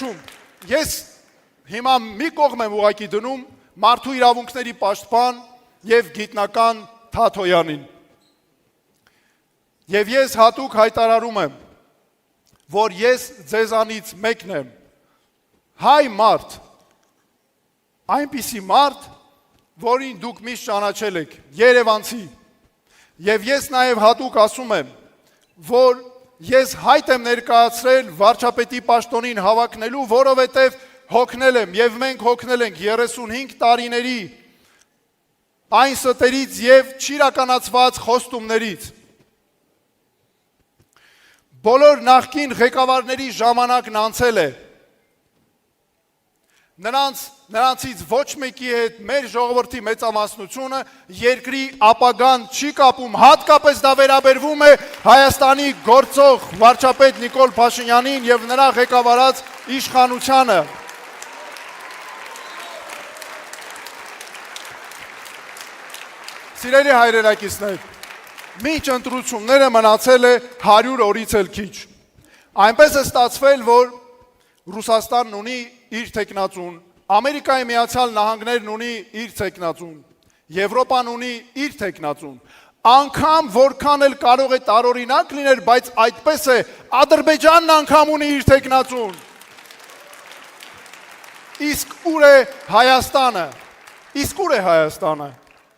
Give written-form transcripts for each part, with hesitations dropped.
վերջում, ես հիմա մի կողմ եմ ուղղակի դնում մարդու իրավունքների պաշտպան եւ գիտնական Թաթոյանին։ Եվ ես հատուկ հայտարարում եմ, որ ես ձեզանից մեկն եմ, հայ մարդ, այնպիսի մարդ, որին դուք միշտ ճանաչել եք, երևանցի։ Եվ ես նաև հատուկ ասում եմ, որ ես հայտ եմ ներկայացրել վարչապետի պաշտոնին հավակնելու, որովհետև հոգնել եմ եւ մենք հոգնել ենք 35 տարիների այն ստերից եւ չիրականացված խոստումներից։ Բոլոր նախկին ղեկավարների ժամանակն անցել է։ Նրանցից ոչ մեկի հետ մեր ժողովրդի մեծամասնությունը երկրի ապագան չի կապում, հատկապես դա վերաբերվում է Հայաստանի գործող վարչապետ Նիկոլ Փաշինյանին եւ նրա ղեկավարած իշխանությանը։ Սիրելի հայրենակիցներ, մինչ ընտրությունները մնացել է 100 օրից էլ քիչ։ Այնպես է ստացվել, որ Ռուսաստանն ունի իր թեկնածուն, Ամերիկայի Միացյալ Նահանգներն ունի իր թեկնածուն, Եվրոպան ունի իր թեկնածուն, անգամ որքան էլ կարող է տարօրինակ լինել, բայց այդպես է, Ադրբեջանն անգամ ունի իր թեկնածուն։ Իսկ ուր է Հայաստանը։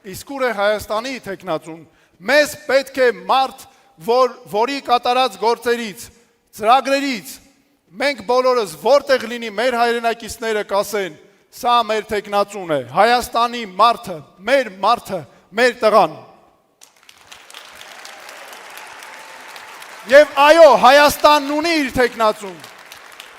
Իսկ ուր է Հայաստանի թեկնածուն։ Մեզ պետք է մարդ, որի կատարած գործերից, ծրագրերից մենք բոլորս որտեղ լինի մեր հայրենակիցները կասեն, սա մեր թեկնածուն է, Հայաստանի մարդը, մեր տղան։ Եվ այո, Հայաստանն ունի իր թեկնածուն։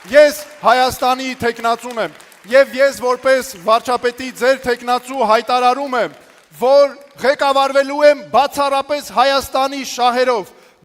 Ես Հայաստանի թեկնածուն եմ, եւ ես որպես վարչապետի ձեր թեկնածու հայտարարում եմ, որ ղեկավարվելու եմ բացառապես Հայաստանի շահերով,